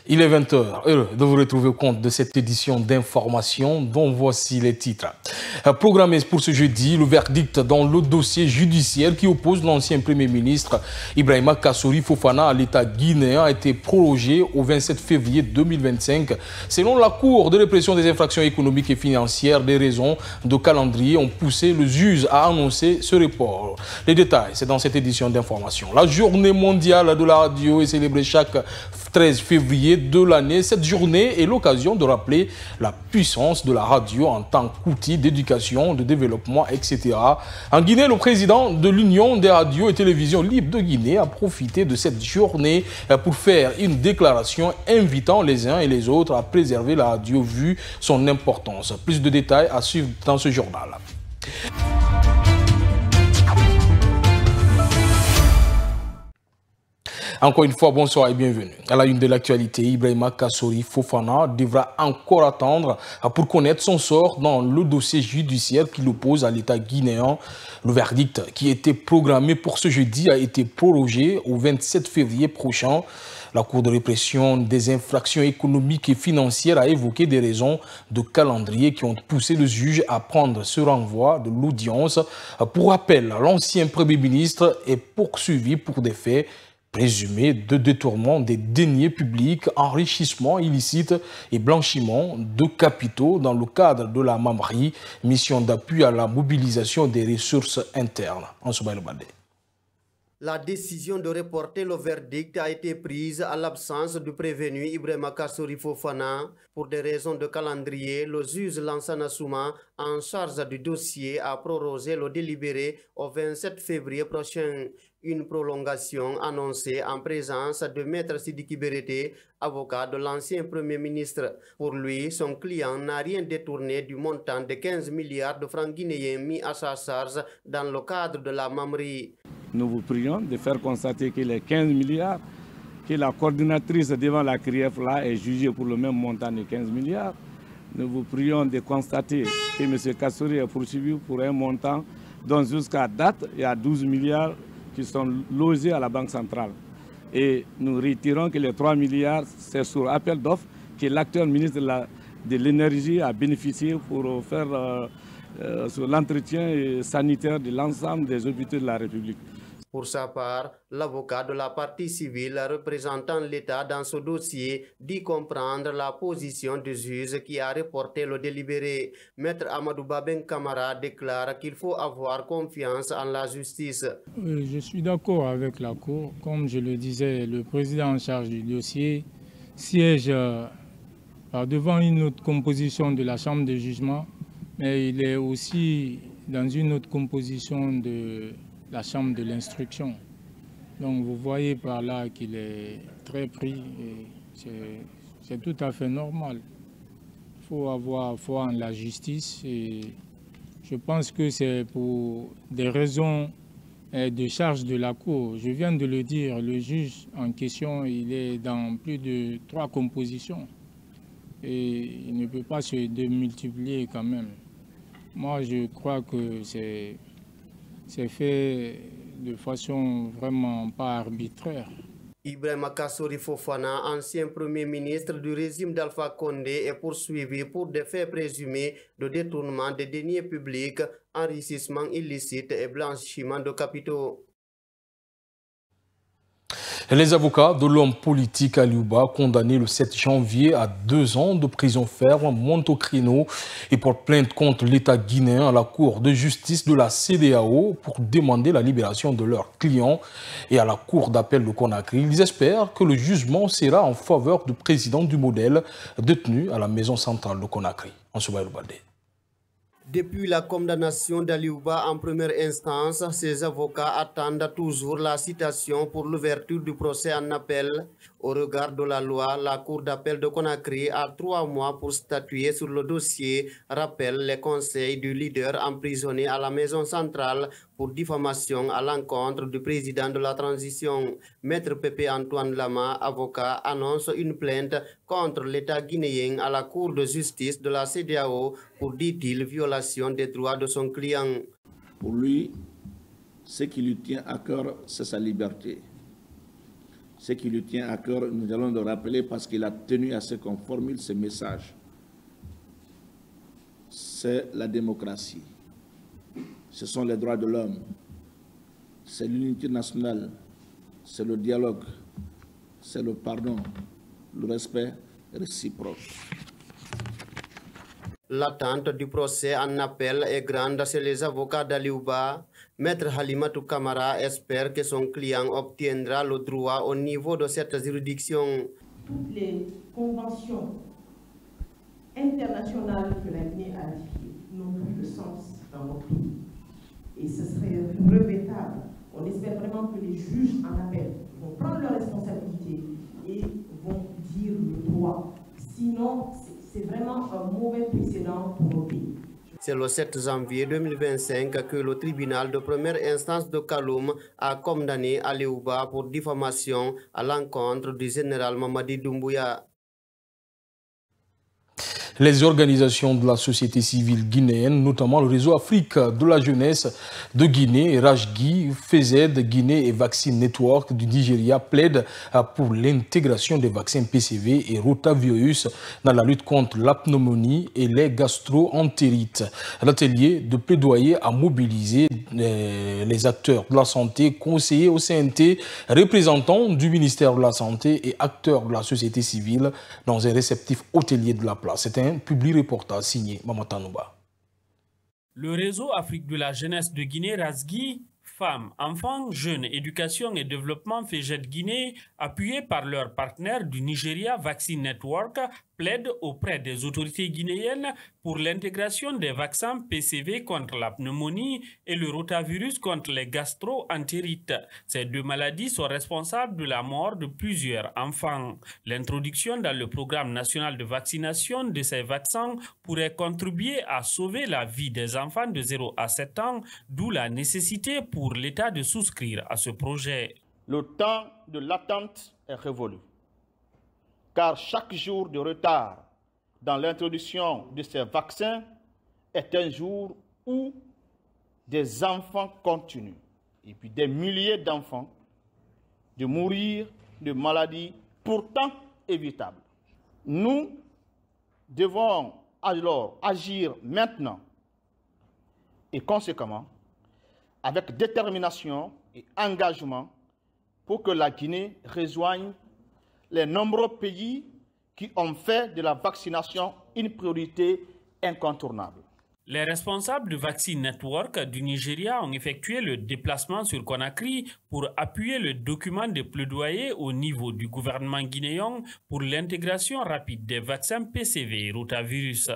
Il est 20 h, heureux de vous retrouver au compte de cette édition d'information dont voici les titres. Programmé pour ce jeudi, le verdict dans le dossier judiciaire qui oppose l'ancien Premier ministre Ibrahima Kassory Fofana à l'État guinéen a été prolongé au 27 février 2025. Selon la Cour de répression des infractions économiques et financières, des raisons de calendrier ont poussé le juge à annoncer ce report. Les détails, c'est dans cette édition d'information. La journée mondiale de la radio est célébrée chaque 13 février de l'année. Cette journée est l'occasion de rappeler la puissance de la radio en tant qu'outil d'éducation, de développement, etc. En Guinée, le président de l'Union des radios et télévisions libres de Guinée a profité de cette journée pour faire une déclaration invitant les uns et les autres à préserver la radio vu son importance. Plus de détails à suivre dans ce journal. Encore une fois, bonsoir et bienvenue. À la une de l'actualité, Ibrahima Kassory Fofana devra encore attendre pour connaître son sort dans le dossier judiciaire qui l'oppose à l'État guinéen. Le verdict qui était programmé pour ce jeudi a été prorogé au 27 février prochain. La Cour de répression des infractions économiques et financières a évoqué des raisons de calendrier qui ont poussé le juge à prendre ce renvoi de l'audience. Pour rappel, l'ancien Premier ministre est poursuivi pour des faits présumé de détournement des deniers publics, enrichissement illicite et blanchiment de capitaux dans le cadre de la MAMRI, mission d'appui à la mobilisation des ressources internes. La décision de reporter le verdict a été prise à l'absence du prévenu Ibrahima Kassory Fofana. Pour des raisons de calendrier, le juge Lansana Souma, en charge du dossier, a prorogé le délibéré au 27 février prochain. Une prolongation annoncée en présence de Maître Sidiki Berete, avocat de l'ancien Premier ministre. Pour lui, son client n'a rien détourné du montant de 15 milliards de francs guinéens mis à sa charge dans le cadre de la MAMRI. Nous vous prions de faire constater que les 15 milliards, que la coordinatrice devant la CRIEF là est jugée pour le même montant de 15 milliards. Nous vous prions de constater que M. Kassory est poursuivi pour un montant dont jusqu'à date, il y a 12 milliards qui sont logés à la Banque centrale. Et nous retirons que les 3 milliards, c'est sur appel d'offres que l'actuel ministre de l'Énergie a bénéficié pour faire sur l'entretien sanitaire de l'ensemble des hôpitaux de la République. Pour sa part, l'avocat de la partie civile représentant l'État dans ce dossier dit comprendre la position du juge qui a reporté le délibéré. Maître Amadou Baben Kamara déclare qu'il faut avoir confiance en la justice. Je suis d'accord avec la Cour. Comme je le disais, le président en charge du dossier siège devant une autre composition de la Chambre de jugement, mais il est aussi dans une autre composition de la chambre de l'instruction. Donc vous voyez par là qu'il est très pris et c'est tout à fait normal. Il faut avoir foi en la justice et je pense que c'est pour des raisons de charge de la Cour. Je viens de le dire, le juge en question, il est dans plus de 3 compositions et il ne peut pas se démultiplier quand même. Moi, je crois que c'est fait de façon vraiment pas arbitraire. Ibrahima Kassory Fofana, ancien Premier ministre du régime d'Alpha Condé, est poursuivi pour des faits présumés de détournement des deniers publics, enrichissement illicite et blanchiment de capitaux. Les avocats de l'homme politique Aliouba, condamné le 7 janvier à 2 ans de prison ferme, montent au créneau et portent plainte contre l'État guinéen à la Cour de justice de la CEDEAO pour demander la libération de leurs clients et à la Cour d'appel de Conakry. Ils espèrent que le jugement sera en faveur du président du modèle détenu à la maison centrale de Conakry. Depuis la condamnation d'Aliouba en première instance, ses avocats attendent toujours la citation pour l'ouverture du procès en appel. Au regard de la loi, la Cour d'appel de Conakry a 3 mois pour statuer sur le dossier, rappelle les conseils du leader emprisonné à la maison centrale pour diffamation à l'encontre du président de la transition. Maître Pépé Antoine Lama, avocat, annonce une plainte contre l'État guinéen à la Cour de justice de la CEDEAO pour, dit-il, violation des droits de son client. Pour lui, ce qui lui tient à cœur, c'est sa liberté. ce qui lui tient à cœur, nous allons le rappeler parce qu'il a tenu à ce qu'on formule ce message. C'est la démocratie, ce sont les droits de l'homme, c'est l'unité nationale, c'est le dialogue, c'est le pardon, le respect réciproque. L'attente du procès en appel est grande chez les avocats d'Aliouba. Maître Halimatou Kamara espère que son client obtiendra le droit au niveau de cette juridiction. Toutes les conventions internationales que la Guinée a ratifiées n'ont plus de sens dans notre pays. Et ce serait regrettable. On espère vraiment que les juges en appel vont prendre leurs responsabilités et vont dire le droit. Sinon, c'est vraiment un mauvais précédent pour nos pays. C'est le 7 janvier 2025 que le tribunal de première instance de Kaloum a condamné Aliouba pour diffamation à l'encontre du général Mamadi Doumbouya. Les organisations de la société civile guinéenne, notamment le réseau Afrique de la jeunesse de Guinée, Rajgi, FEZ Guinée et Vaccine Network du Nigeria plaident pour l'intégration des vaccins PCV et rotavirus dans la lutte contre la pneumonie et les gastro-entérites. L'atelier de plaidoyer a mobilisé les acteurs de la santé, conseillers au CNT, représentants du ministère de la Santé et acteurs de la société civile dans un réceptif hôtelier de la place. C'est un public reportage signé Mamatanouba. Le réseau Afrique de la jeunesse de Guinée, Rajgi, femmes, enfants, jeunes, éducation et développement FEJED Guinée, appuyés par leurs partenaires du Nigeria Vaccine Network, plaident auprès des autorités guinéennes pour l'intégration des vaccins PCV contre la pneumonie et le rotavirus contre les gastro-entérites. Ces deux maladies sont responsables de la mort de plusieurs enfants. L'introduction dans le programme national de vaccination de ces vaccins pourrait contribuer à sauver la vie des enfants de 0 à 7 ans, d'où la nécessité pour l'État de souscrire à ce projet. Le temps de l'attente est révolu, car chaque jour de retard dans l'introduction de ces vaccins est un jour où des enfants continuent, et puis des milliers d'enfants, de mourir de maladies pourtant évitables. Nous devons alors agir maintenant et conséquemment, avec détermination et engagement, pour que la Guinée rejoigne les nombreux pays qui ont fait de la vaccination une priorité incontournable. Les responsables de Vaccine Network du Nigeria ont effectué le déplacement sur Conakry pour appuyer le document de plaidoyer au niveau du gouvernement guinéen pour l'intégration rapide des vaccins PCV et rotavirus.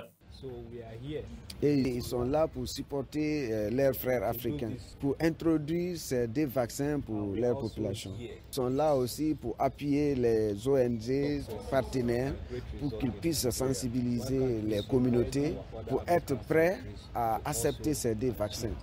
Et ils sont là pour supporter leurs frères africains, pour introduire ces deux vaccins pour leur population. Ils sont là aussi pour appuyer les ONG partenaires pour qu'ils puissent sensibiliser les communautés pour être prêts à accepter ces deux vaccins.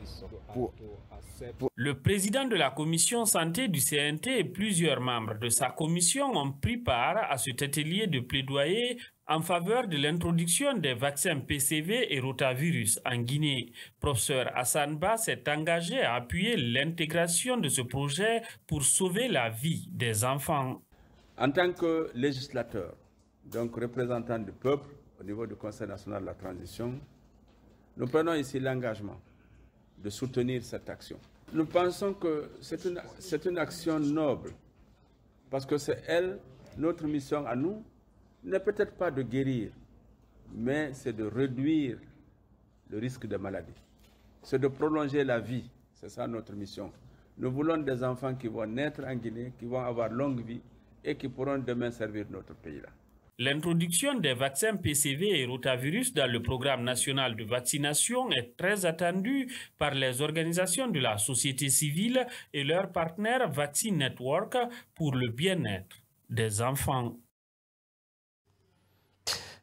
Le président de la commission santé du CNT et plusieurs membres de sa commission ont pris part à cet atelier de plaidoyer en faveur de l'introduction des vaccins PCV et rotavirus en Guinée. Professeur Hassan Ba s'est engagé à appuyer l'intégration de ce projet pour sauver la vie des enfants. En tant que législateur, donc représentant du peuple au niveau du Conseil national de la transition, nous prenons ici l'engagement de soutenir cette action. Nous pensons que c'est une action noble, parce que c'est elle, notre mission à nous, n'est peut-être pas de guérir, mais c'est de réduire le risque de maladie. C'est de prolonger la vie, c'est ça notre mission. Nous voulons des enfants qui vont naître en Guinée, qui vont avoir longue vie et qui pourront demain servir notre pays-là. L'introduction des vaccins PCV et rotavirus dans le programme national de vaccination est très attendue par les organisations de la société civile et leurs partenaires Vaccine Network pour le bien-être des enfants.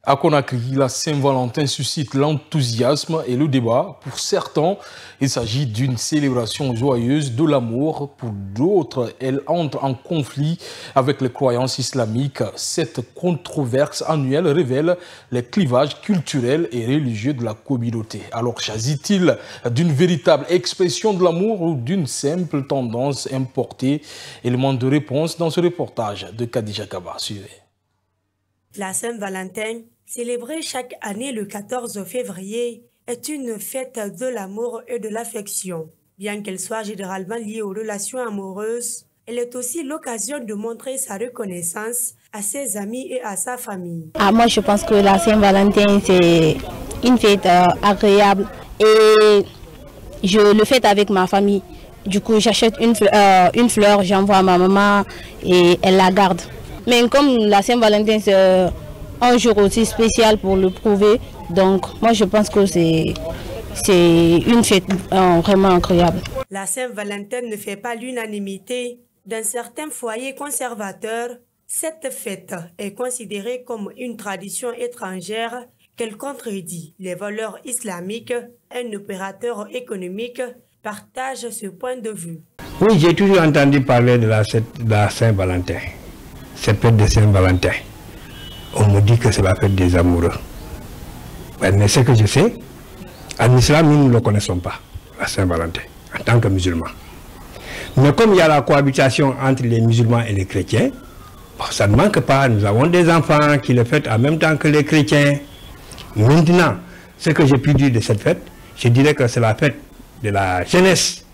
À Conakry, la Saint-Valentin suscite l'enthousiasme et le débat. Pour certains, il s'agit d'une célébration joyeuse de l'amour. Pour d'autres, elle entre en conflit avec les croyances islamiques. Cette controverse annuelle révèle les clivages culturels et religieux de la communauté. Alors, s'agit-il d'une véritable expression de l'amour ou d'une simple tendance importée? Élément de réponse dans ce reportage de Khadija Kaba. Suivez. La Saint-Valentin, célébrée chaque année le 14 février, est une fête de l'amour et de l'affection. Bien qu'elle soit généralement liée aux relations amoureuses, elle est aussi l'occasion de montrer sa reconnaissance à ses amis et à sa famille. Moi, je pense que la Saint-Valentin, c'est une fête agréable et je le fête avec ma famille. Du coup, j'achète une fleur, j'envoie à ma maman et elle la garde. Mais comme la Saint-Valentin, c'est un jour aussi spécial pour le prouver, donc moi je pense que c'est une fête vraiment incroyable. La Saint-Valentin ne fait pas l'unanimité. Dans certains foyers conservateurs, cette fête est considérée comme une tradition étrangère qu'elle contredit les valeurs islamiques. Un opérateur économique partage ce point de vue. Oui, j'ai toujours entendu parler de la Saint-Valentin. Cette fête de Saint-Valentin. On me dit que c'est la fête des amoureux. Mais ce que je sais, en islam, nous ne le connaissons pas, la Saint-Valentin, en tant que musulmans. Mais comme il y a la cohabitation entre les musulmans et les chrétiens, bon, ça ne manque pas. Nous avons des enfants qui le fêtent en même temps que les chrétiens. Maintenant, ce que j'ai pu dire de cette fête, je dirais que c'est la fête de la jeunesse.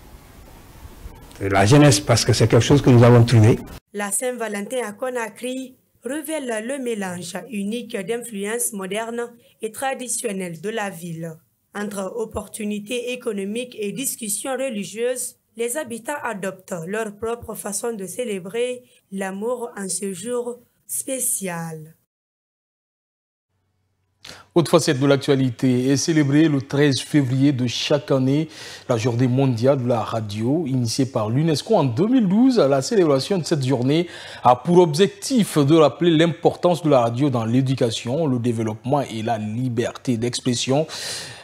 De la jeunesse, parce que c'est quelque chose que nous avons trouvé. La Saint-Valentin à Conakry révèle le mélange unique d'influences modernes et traditionnelles de la ville. Entre opportunités économiques et discussions religieuses, les habitants adoptent leur propre façon de célébrer l'amour en ce jour spécial. Autre facette de l'actualité est célébrée le 13 février de chaque année, la journée mondiale de la radio, initiée par l'UNESCO en 2012. La célébration de cette journée a pour objectif de rappeler l'importance de la radio dans l'éducation, le développement et la liberté d'expression.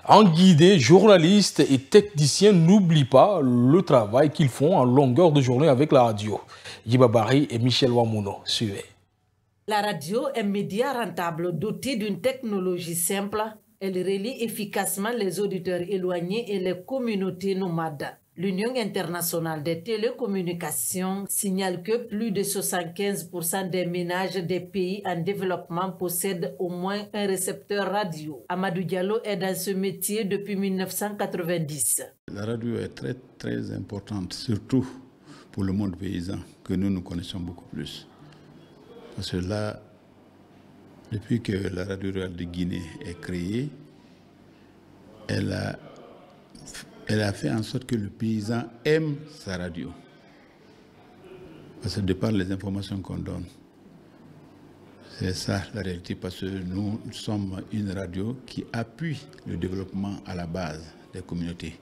En guidée, journalistes et techniciens n'oublient pas le travail qu'ils font en longueur de journée avec la radio. Yibabari et Michel Wamuno, suivez. La radio est un média rentable doté d'une technologie simple. Elle relie efficacement les auditeurs éloignés et les communautés nomades. L'Union internationale des télécommunications signale que plus de 75% des ménages des pays en développement possèdent au moins un récepteur radio. Amadou Diallo est dans ce métier depuis 1990. La radio est très importante, surtout pour le monde paysan que nous connaissons beaucoup plus. Parce que là, depuis que la radio rurale de Guinée est créée, elle a fait en sorte que le paysan aime sa radio. Parce que de par les informations qu'on donne, c'est ça la réalité, parce que nous sommes une radio qui appuie le développement à la base des communautés.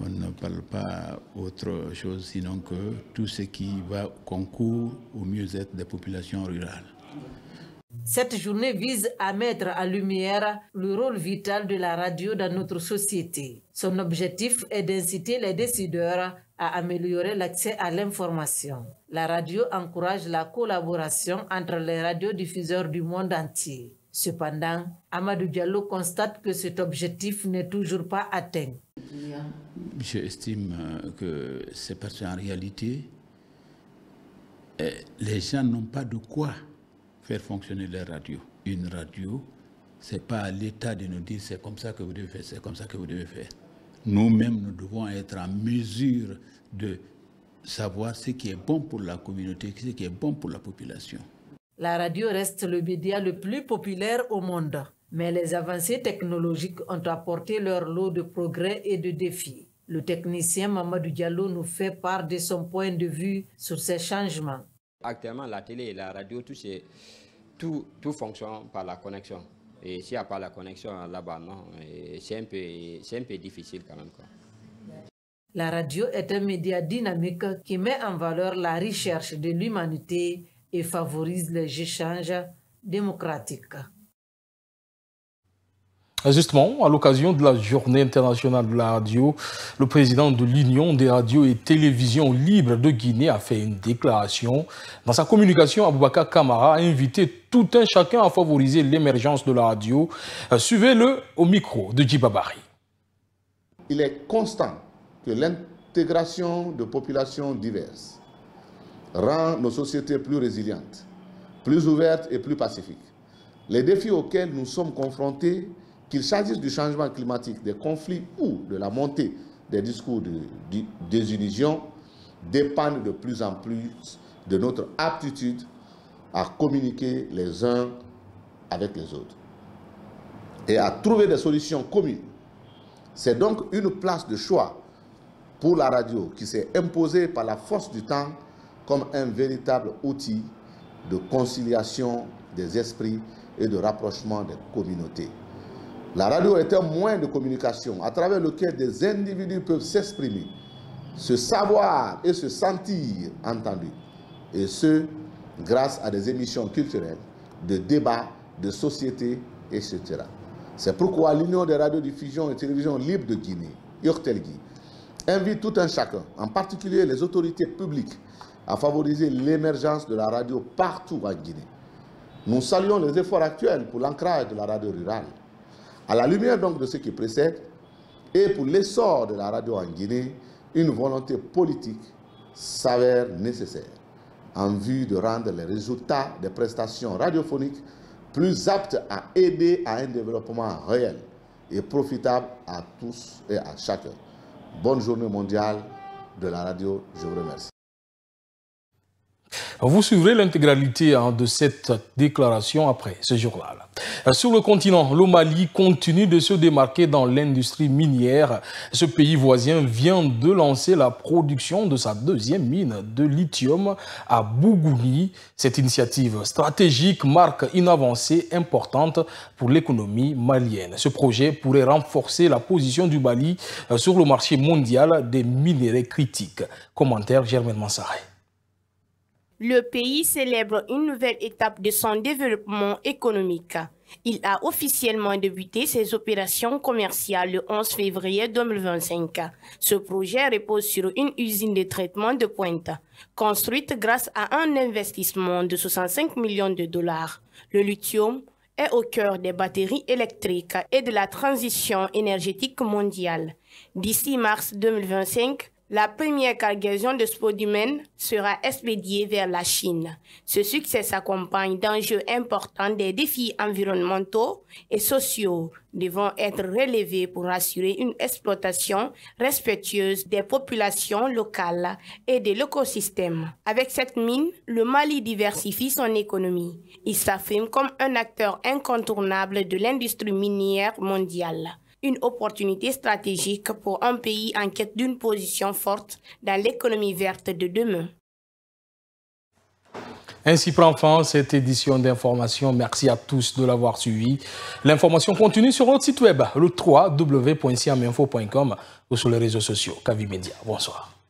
On ne parle pas autre chose sinon que tout ce qui va concourir au mieux-être des populations rurales. Cette journée vise à mettre en lumière le rôle vital de la radio dans notre société. Son objectif est d'inciter les décideurs à améliorer l'accès à l'information. La radio encourage la collaboration entre les radiodiffuseurs du monde entier. Cependant, Amadou Diallo constate que cet objectif n'est toujours pas atteint. Je estime que c'est parce qu'en réalité, les gens n'ont pas de quoi faire fonctionner les radios. Une radio, ce n'est pas à l'État de nous dire c'est comme ça que vous devez faire, c'est comme ça que vous devez faire. Nous-mêmes, nous devons être en mesure de savoir ce qui est bon pour la communauté, ce qui est bon pour la population. La radio reste le média le plus populaire au monde, mais les avancées technologiques ont apporté leur lot de progrès et de défis. Le technicien Mamadou Diallo nous fait part de son point de vue sur ces changements. Actuellement, la télé et la radio, tout fonctionne par la connexion. Et s'il n'y a pas la connexion là-bas, non, c'est un peu difficile quand même, quoi. La radio est un média dynamique qui met en valeur la recherche de l'humanité et favorise les échanges démocratiques. Justement, à l'occasion de la Journée internationale de la radio, le président de l'Union des radios et télévisions libres de Guinée a fait une déclaration. Dans sa communication, Aboubakar Kamara a invité tout un chacun à favoriser l'émergence de la radio. Suivez-le au micro de Djibabari. Il est constant que l'intégration de populations diverses rend nos sociétés plus résilientes, plus ouvertes et plus pacifiques. Les défis auxquels nous sommes confrontés, qu'il s'agisse du changement climatique, des conflits ou de la montée des discours de désillusion, dépendent de plus en plus de notre aptitude à communiquer les uns avec les autres et à trouver des solutions communes. C'est donc une place de choix pour la radio qui s'est imposée par la force du temps comme un véritable outil de conciliation des esprits et de rapprochement des communautés. La radio est un moyen de communication à travers lequel des individus peuvent s'exprimer, se savoir et se sentir entendus. Et ce, grâce à des émissions culturelles, de débats, de société, etc. C'est pourquoi l'Union des radiodiffusions et télévisions libres de Guinée, URTELGUI, invite tout un chacun, en particulier les autorités publiques, à favoriser l'émergence de la radio partout en Guinée. Nous saluons les efforts actuels pour l'ancrage de la radio rurale. À la lumière donc de ce qui précède, et pour l'essor de la radio en Guinée, une volonté politique s'avère nécessaire en vue de rendre les résultats des prestations radiophoniques plus aptes à aider à un développement réel et profitable à tous et à chacun. Bonne journée mondiale de la radio, je vous remercie. Vous suivrez l'intégralité de cette déclaration après ce journal. Sur le continent, le Mali continue de se démarquer dans l'industrie minière. Ce pays voisin vient de lancer la production de sa deuxième mine de lithium à Bougouni. Cette initiative stratégique marque une avancée importante pour l'économie malienne. Ce projet pourrait renforcer la position du Mali sur le marché mondial des minéraux critiques. Commentaire Germaine Mansaré. Le pays célèbre une nouvelle étape de son développement économique. Il a officiellement débuté ses opérations commerciales le 11 février 2025. Ce projet repose sur une usine de traitement de pointe, construite grâce à un investissement de 65 millions de dollars. Le lithium est au cœur des batteries électriques et de la transition énergétique mondiale. D'ici mars 2025, la première cargaison de spodumène sera expédiée vers la Chine. Ce succès s'accompagne d'enjeux importants des défis environnementaux et sociaux devant être relevés pour assurer une exploitation respectueuse des populations locales et de l'écosystème. Avec cette mine, le Mali diversifie son économie. Il s'affirme comme un acteur incontournable de l'industrie minière mondiale. Une opportunité stratégique pour un pays en quête d'une position forte dans l'économie verte de demain. Ainsi prend fin cette édition d'information. Merci à tous de l'avoir suivi. L'information continue sur notre site web, le www.siaminfo.com ou sur les réseaux sociaux. Kavi Media. Bonsoir.